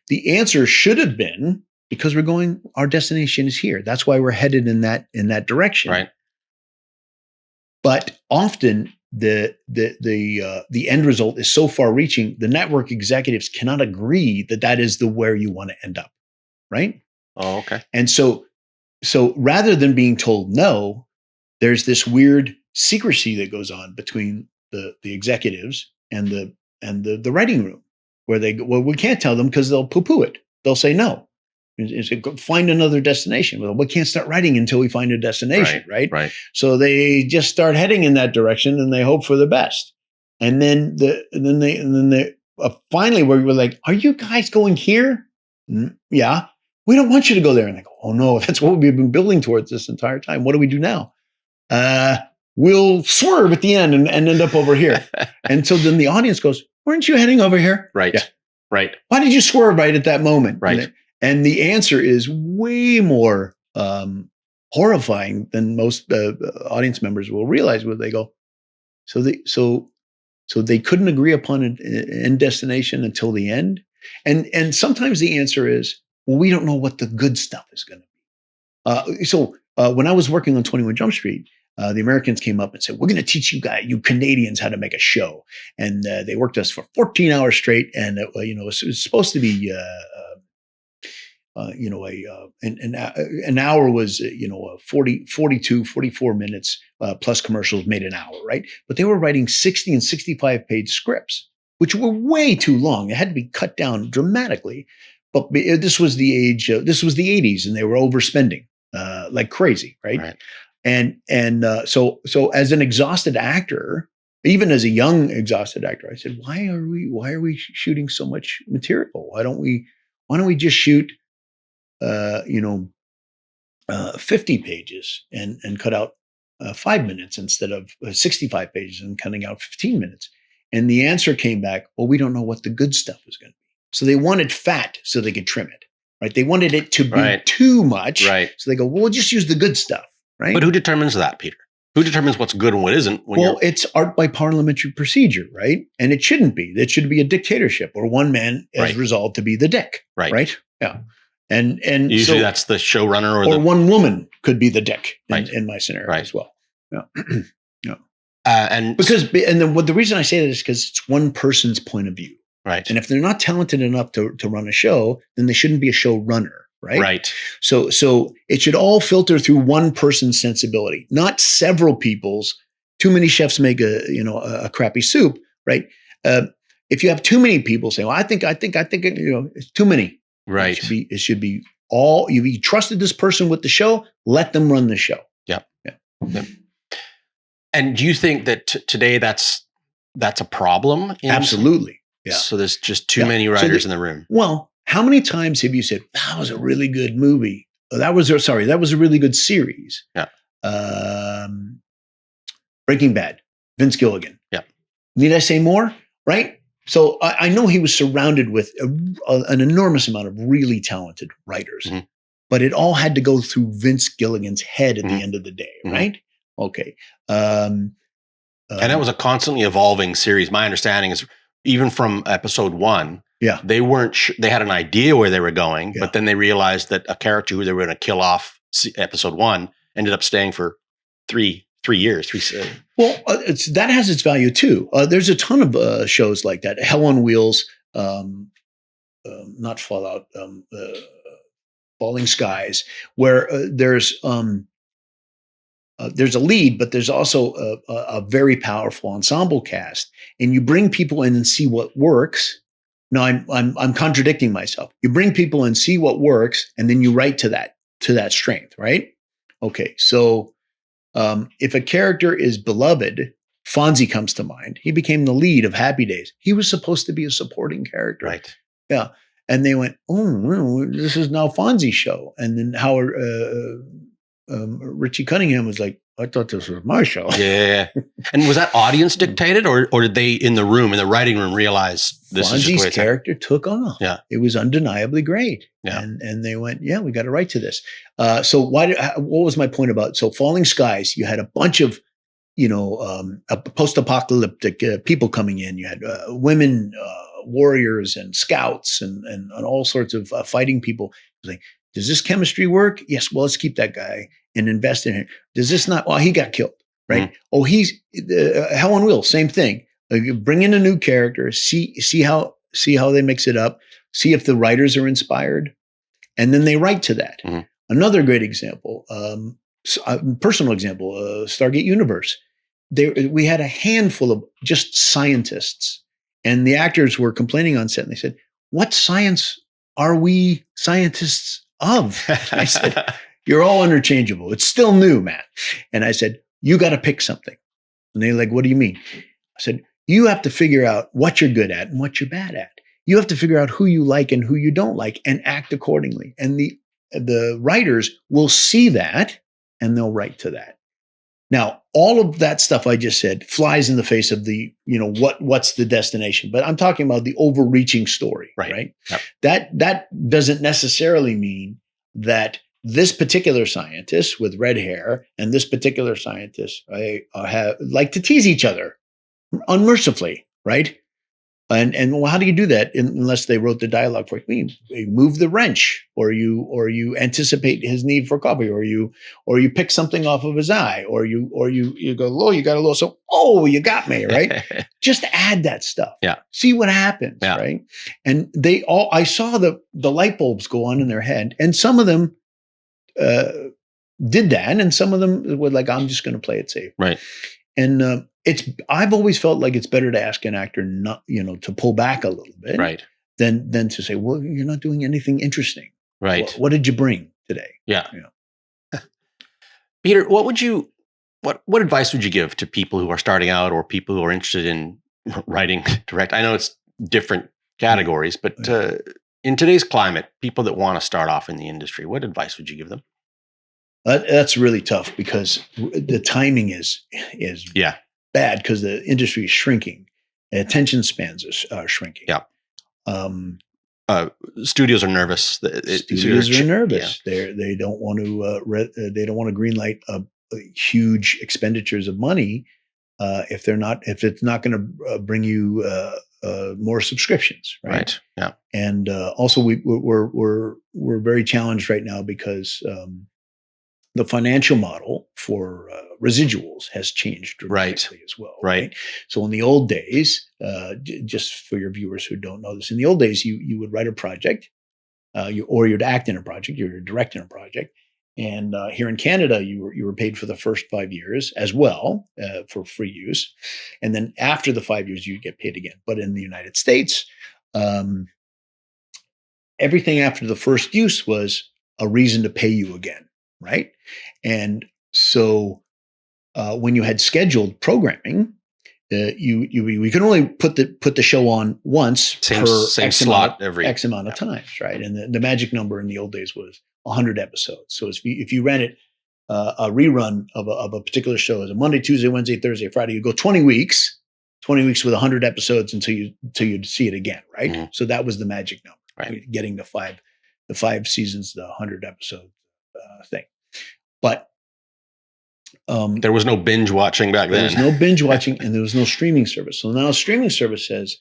S2: The answer should have been, because our destination is here. That's why we're headed in that direction.
S1: Right.
S2: But often the end result is so far reaching, the network executives cannot agree that is where you want to end up. Right.
S1: Oh, okay.
S2: And so rather than being told no, there's this weird secrecy that goes on between the executives and the writing room where we can't tell them because they'll poo-poo it. They'll say no. Find another destination. Well, we can't start writing until we find a destination, right?
S1: Right.
S2: So they just start heading in that direction, and they hope for the best. And then they finally we're like, "Are you guys going here?" Yeah, we don't want you to go there. And they go, "Oh no, that's what we've been building towards this entire time. What do we do now?" We'll swerve at the end and end up over here. And so then the audience goes, "Weren't you heading over here?"
S1: Right.
S2: Yeah.
S1: Right.
S2: Why did you swerve right at that moment?
S1: Right.
S2: And the answer is way more horrifying than most audience members will realize. Where they go, so they couldn't agree upon an end destination until the end, and sometimes the answer is, well, we don't know what the good stuff is going to be. So when I was working on 21 Jump Street, the Americans came up and said, "We're going to teach you Canadians how to make a show," and they worked us for 14 hours straight, and it was supposed to be. An hour was 44 minutes plus commercials made an hour, right? But they were writing 60 and 65 page scripts, which were way too long. It had to be cut down dramatically. But this was the age. This was the 80s, and they were overspending like crazy, right? So as an exhausted actor, even as a young exhausted actor, I said, why are we shooting so much material? Why don't we just shoot 50 pages and cut out 5 minutes instead of 65 pages and cutting out 15 minutes. And the answer came back, well, we don't know what the good stuff is going to be. So they wanted fat so they could trim it, right? They wanted it to be too much.
S1: Right.
S2: So they go, well, we'll just use the good stuff, right?
S1: But who determines that, Peter? Who determines what's good and what isn't?
S2: Well, it's art by parliamentary procedure, right? And it shouldn't be. It should be a dictatorship where one man is resolved to be the dick, right? Yeah. And
S1: usually that's the showrunner
S2: or one woman could be the dick in my scenario as well. Yeah. Yeah. The reason I say that is because it's one person's point of view.
S1: Right.
S2: And if they're not talented enough to run a show, then they shouldn't be a showrunner. Right.
S1: Right.
S2: So it should all filter through one person's sensibility, not several people's. Too many chefs make a crappy soup, right? If you have too many people saying, well, I think, it's too many.
S1: Right.
S2: It should be all, you trusted this person with the show, let them run the show.
S1: Yep. Yep. And do you think that today that's a problem?
S2: Absolutely. Yeah.
S1: So there's just too many writers in the room.
S2: Well, how many times have you said, that was a really good movie? That was a really good series.
S1: Yeah.
S2: Breaking Bad, Vince Gilligan.
S1: Yeah.
S2: Need I say more? Right? So I know he was surrounded with an enormous amount of really talented writers, but it all had to go through Vince Gilligan's head at the end of the day, right? Okay. And
S1: it was a constantly evolving series. My understanding is even from episode 1, they weren't they had an idea where they were going, but then they realized that a character who they were going to kill off episode 1 ended up staying for 3 years.
S2: Well, that has its value too. There's a ton of shows like that. Hell on Wheels, not Fallout, Falling Skies, where there's a lead, but there's also a very powerful ensemble cast, and you bring people in and see what works. No, I'm contradicting myself. You bring people in, see what works, and then you write to that strength, right? Okay, so if a character is beloved, Fonzie comes to mind. He became the lead of Happy Days. He was supposed to be a supporting character,
S1: right?
S2: Yeah, and they went, oh, well, this is now Fonzie's show, and then Howard. Richie Cunningham was like, I thought this was my show.
S1: Yeah. And was that audience dictated or did they in the writing room realize this is just
S2: Fonzie's character took off.
S1: Yeah.
S2: It was undeniably great.
S1: Yeah.
S2: And they went, yeah, we got to write to this. So what was my point about? So Falling Skies, you had a bunch of, post-apocalyptic people coming in. You had women, warriors and scouts and all sorts of fighting people. It was like, does this chemistry work? Yes. Well, let's keep that guy and invest in him. Does this not? Well, he got killed, right? Oh, he's Hell on Wheels. Same thing. Bring in a new character. See how they mix it up. See if the writers are inspired, and then they write to that. Another great example, personal example, Stargate Universe. We had a handful of just scientists, and the actors were complaining on set, and they said, "What science are we scientists of?" I said, "You're all interchangeable. It's still new, Matt." And I said, "You got to pick something." And they're like, "What do you mean?" I said, "You have to figure out what you're good at and what you're bad at. You have to figure out who you like and who you don't like and act accordingly." And the writers will see that and they'll write to that. Now, all of that stuff I just said flies in the face of the, what's the destination? But I'm talking about the overreaching story, right? Yep. That doesn't necessarily mean that this particular scientist with red hair and this particular scientist like to tease each other unmercifully, right? And well, how do you do that unless they wrote the dialogue for you? You move the wrench, or you anticipate his need for coffee, or you pick something off of his eye, or you go, "Oh, you got a little," so, "Oh, you got me," right? Just add that stuff.
S1: Yeah.
S2: See what happens, right? And I saw the light bulbs go on in their head, and some of them did that, and some of them were like, "I'm just going to play it safe,"
S1: right?
S2: And I've always felt like it's better to ask an actor not, to pull back a little bit,
S1: right,
S2: than to say, "Well, you're not doing anything interesting."
S1: Right.
S2: What did you bring today?
S1: Yeah. Peter, what advice would you give to people who are starting out or people who are interested in writing, direct? I know it's different categories, but in today's climate, people that want to start off in the industry, what advice would you give them?
S2: That's really tough because the timing is bad because the industry is shrinking. Attention spans are shrinking.
S1: Yeah.
S2: Um,
S1: Studios are nervous.
S2: Studios are nervous. They don't want to. They don't want to greenlight huge expenditures of money if it's not going to bring you more subscriptions, right?
S1: Right. Yeah.
S2: And also we're very challenged right now because the financial model for residuals has changed dramatically as well. Right. So in the old days, just for your viewers who don't know this, in the old days, you would write a project, or you'd act in a project, you're directing a project. And here in Canada, you were paid for the first 5 years as well for free use, and then after the 5 years, you get paid again. But in the United States, everything after the first use was a reason to pay you again, right? And so when you had scheduled programming, we could only put the show on once per
S1: same slot every
S2: X amount of times, right? And the magic number in the old days was 100 episodes. So if you ran it a rerun of a particular show as a Monday, Tuesday, Wednesday, Thursday, Friday, you go 20 weeks with 100 episodes until you see it again, right? Mm-hmm. So that was the magic number, right? Getting the five seasons, the 100 episode thing. But
S1: there was no binge watching back then.
S2: There was no binge watching, and there was no streaming service. So now a streaming service says,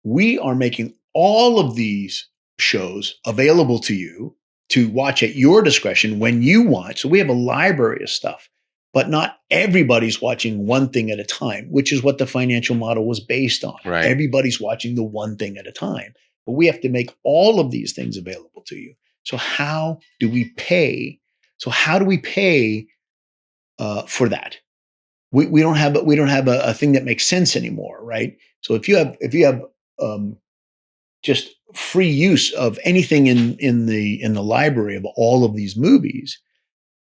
S2: we are making all of these shows available to you to watch at your discretion when you want. So we have a library of stuff, but not everybody's watching one thing at a time, which is what the financial model was based on.
S1: Right.
S2: Everybody's watching the one thing at a time, but we have to make all of these things available to you. So how do we pay? For that? We don't have a thing that makes sense anymore, right? So if you have just free use of anything in the library of all of these movies,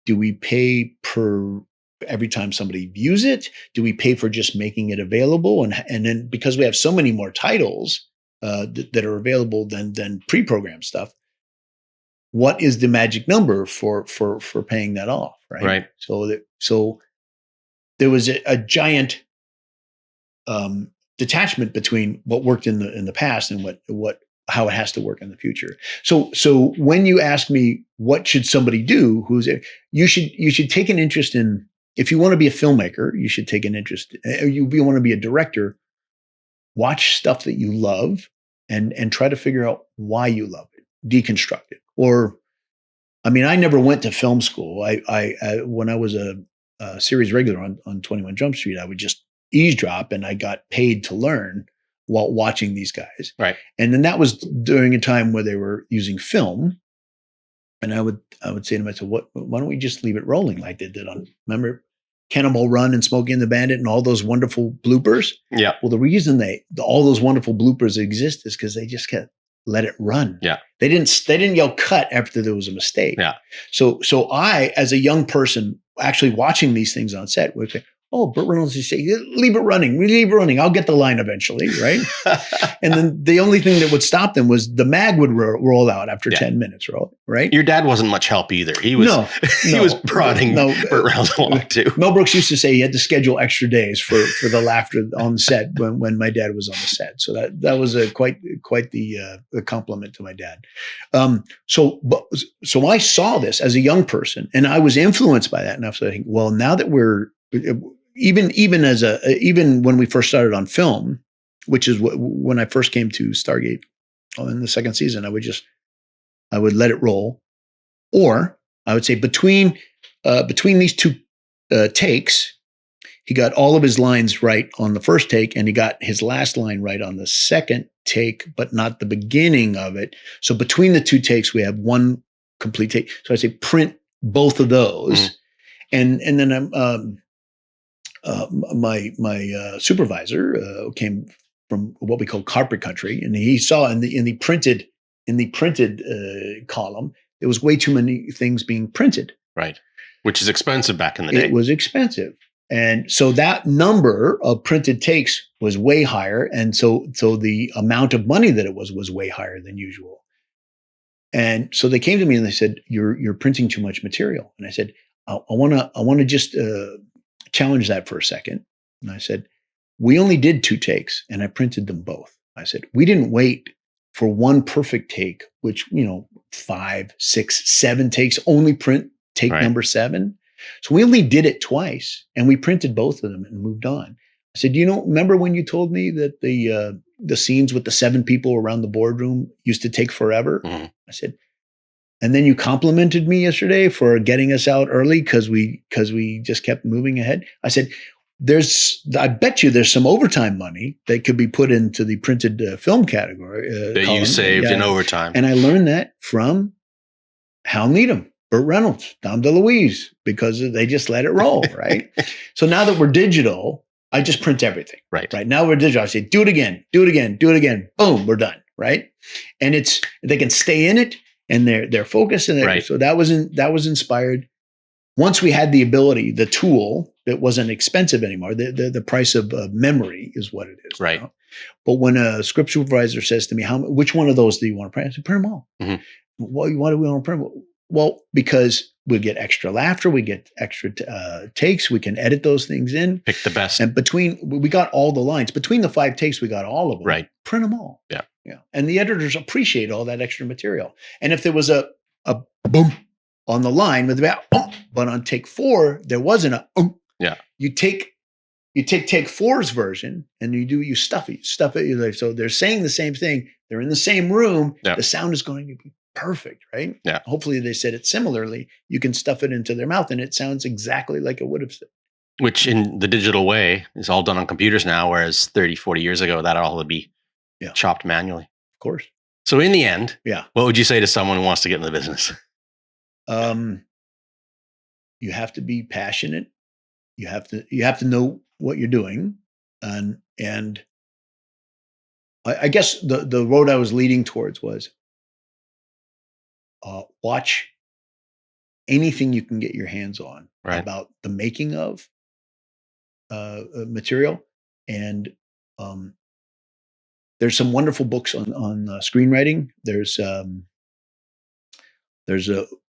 S2: do we pay per every time somebody views it? Do we pay for just making it available? And then because we have so many more titles that are available than pre-programmed stuff, what is the magic number for paying that off, right?
S1: Right.
S2: So there was a giant detachment between what worked in the past and how it has to work in the future. So when you ask me what should somebody do, you should take an interest in, if you want to be a filmmaker, you should take an interest. You want to be a director, watch stuff that you love and try to figure out why you love it, deconstruct it. Or, I mean, I never went to film school. I when I was a series regular on 21 Jump Street, I would just eavesdrop, and I got paid to learn while watching these guys.
S1: Right.
S2: And then that was during a time where they were using film. And I would say to myself, why don't we just leave it rolling like they did on, remember Cannonball Run and Smokey and the Bandit and all those wonderful bloopers?
S1: Yeah.
S2: Well, the reason all those wonderful bloopers exist is because they just let it run.
S1: Yeah.
S2: They didn't yell cut after there was a mistake.
S1: Yeah.
S2: So I, as a young person actually watching these things on set, would say, oh, Burt Reynolds would say, leave it running. I'll get the line eventually, right? And then the only thing that would stop them was the mag would roll out after 10 minutes, right?
S1: Your dad wasn't much help either. He was was prodding Burt Reynolds along too.
S2: Mel Brooks used to say he had to schedule extra days for the laughter on the set when my dad was on the set. So that was quite the compliment to my dad. So I saw this as a young person, and I was influenced by that. And I was thinking, well, now that we're even when we first started on film, which is when I first came to Stargate in the second season, I would let it roll, or I would say between these two takes, he got all of his lines right on the first take, and he got his last line right on the second take, but not the beginning of it. So between the two takes, we have one complete take. So I say print both of those, and then my supervisor came from what we call carpet country, and he saw in the printed column there was way too many things being printed.
S1: Right, which is expensive back in the day.
S2: It was expensive, and so that number of printed takes was way higher, and so the amount of money that it was way higher than usual. And so they came to me and they said, "You're printing too much material." And I said, "I want to just challenge that for a second." And I said, we only did 2 takes, and I printed them both. I said, we didn't wait for one perfect take, which, 5, 6, 7 takes, only print take
S1: Right.
S2: number 7. So we only did it twice, and we printed both of them and moved on. I said, remember when you told me that the scenes with the 7 people around the boardroom used to take forever?
S1: Mhm.
S2: I said, and then you complimented me yesterday for getting us out early because we just kept moving ahead. I said, I bet you there's some overtime money that could be put into the printed film category.
S1: That
S2: column.
S1: you saved in overtime.
S2: And I learned that from Hal Needham, Burt Reynolds, Tom DeLuise, because they just let it roll, right? So now that we're digital, I just print everything.
S1: Right.
S2: Now we're digital. I say, do it again, do it again, do it again. Boom, we're done, right? And they can stay in it, and they're focused, and
S1: Right.
S2: so that was inspired. Once we had the ability, the tool, it wasn't expensive anymore. The price of memory is what it is.
S1: Right.
S2: Now. But when a script supervisor says to me, which one of those do you want to print? I said, print them all.
S1: Mhm.
S2: Why do we want to print them? Well, because we get extra laughter, we get extra takes, we can edit those things in.
S1: Pick the best.
S2: And we got all the lines. Between the 5 takes, we got all of them.
S1: Right.
S2: Print them all.
S1: Yeah.
S2: And the editors appreciate all that extra material. And if there was a boom on the line with about, but on take 4, there wasn't a,
S1: yeah.
S2: You take take 4's version and you stuff it. So they're saying the same thing. They're in the same room.
S1: Yeah.
S2: The sound is going to be perfect, right?
S1: Yeah.
S2: Hopefully they said it similarly. You can stuff it into their mouth and it sounds exactly like it would have said.
S1: Which in the digital way is all done on computers now, whereas 30, 40 years ago, that all would be chopped manually.
S2: Of course.
S1: So in the end,
S2: what
S1: would you say to someone who wants to get in the business?
S2: You have to be passionate. You have to know what you're doing. And I guess the road I was leading towards was watch anything you can get your hands on about the making of material. And there's some wonderful books on screenwriting. There's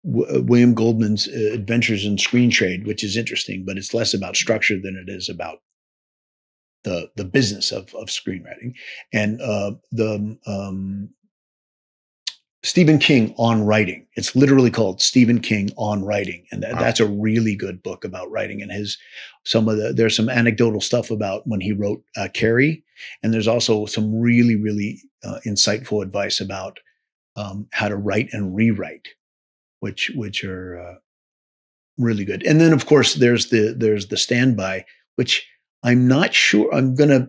S2: William Goldman's Adventures in Screen Trade, which is interesting, but it's less about structure than it is about the business of screenwriting. And Stephen King on writing. It's literally called Stephen King on writing. And that's a really good book about writing. And there's some anecdotal stuff about when he wrote Carrie. And there's also some really, really insightful advice about how to write and rewrite, which are really good. And then of course there's the Standby, which I'm not sure I'm going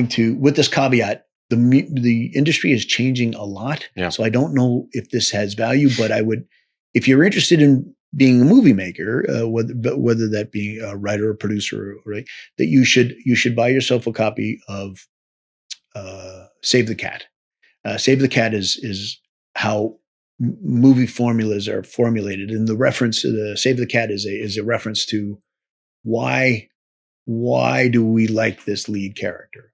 S2: to, with this caveat, the industry is changing a lot.
S1: Yeah.
S2: So I don't know if this has value, but I would, if you're interested in being a movie maker, whether that be a writer or producer, right, that you should buy yourself a copy of Save the Cat. Save the Cat is how movie formulas are formulated, and the reference to the Save the Cat is a reference to why do we like this lead character?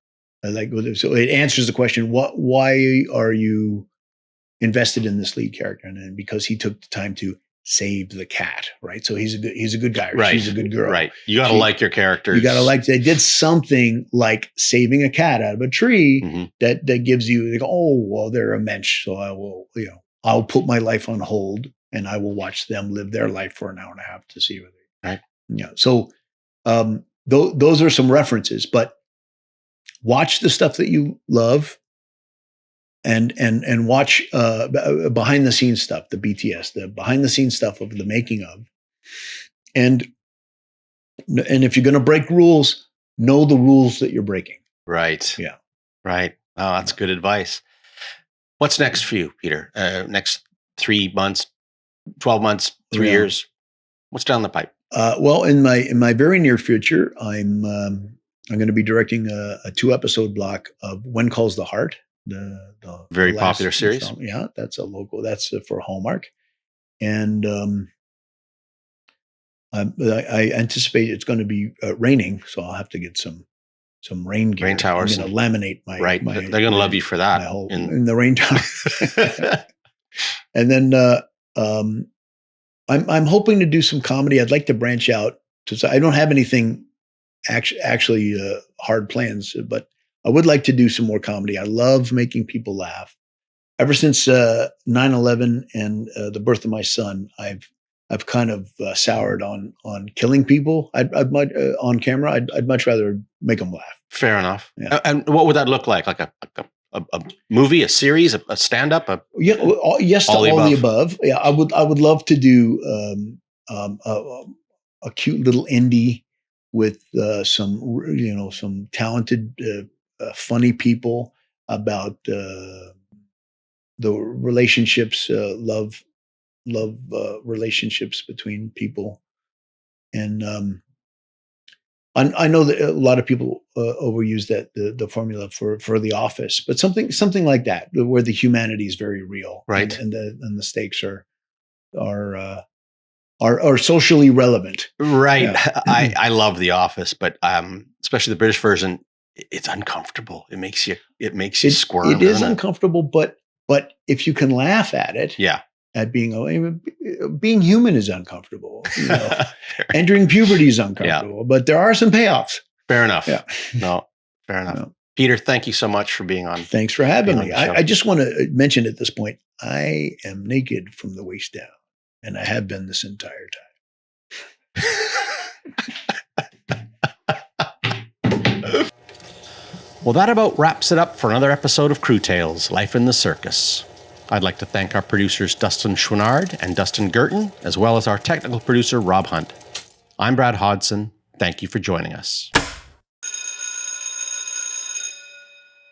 S2: So it answers the question, why are you invested in this lead character? And then because he took the time to save the cat, right? So he's a good guy, or
S1: right.
S2: She's a good girl.
S1: Right. You got to like your characters.
S2: You got to like, they did something like saving a cat out of a tree that gives you, like, oh, well, they're a mensch. So I will, I'll put my life on hold and I will watch them live their life for an hour and a half to see what they,
S1: right.
S2: Yeah. So, those are some references, but watch the stuff that you love and watch behind the scenes stuff, the BTS, the behind the scenes stuff of the making of. And if you're going to break rules, know the rules that you're breaking.
S1: Right.
S2: Yeah.
S1: Right. Oh, that's good advice. What's next for you, Peter? Next 3 months, 12 months, 3 years? What's down the pipe?
S2: Well, in my very near future, I'm going to be directing a 2-episode block of When Calls the Heart, the
S1: very popular series.
S2: Film. Yeah, that's a local. That's for Hallmark, and I anticipate it's going to be raining, so I'll have to get some rain gear.
S1: Rain towers.
S2: I'm going to laminate my
S1: right. They're going to love you for that
S2: in the rain tower. And then I'm hoping to do some comedy. I'd like to branch out. I don't have anything actually hard plans, but I would like to do some more comedy. I love making people laugh. Ever since 9/11 and the birth of my son, I've kind of soured on killing people. I'd much on camera. I'd much rather make them laugh.
S1: Fair enough.
S2: Yeah.
S1: And what would that look like? Like a movie, a series, a stand-up?
S2: Yes to all the above. Yeah, I would love to do a cute little indie with some talented, funny people about the relationships, love relationships between people, and I know that a lot of people overuse the formula for The Office, but something like that, where the humanity is very real,
S1: right,
S2: and the stakes are socially relevant.
S1: Right.
S2: Yeah.
S1: I love The Office, but especially the British version, it's uncomfortable. It makes you squirm.
S2: It is uncomfortable, but if you can laugh at it,
S1: yeah.
S2: At being human is uncomfortable. Entering puberty is uncomfortable, but there are some payoffs.
S1: Fair enough.
S2: Yeah.
S1: No, fair enough.
S2: No.
S1: Peter, thank you so much for being on.
S2: Thanks for having me. I just want to mention at this point, I am naked from the waist down, and I have been this entire time.
S1: Well, that about wraps it up for another episode of Crew Tales, Life in the Circus. I'd like to thank our producers Dustin Schwannard and Dustin Girton, as well as our technical producer Rob Hunt. I'm Brad Hodson. Thank you for joining us.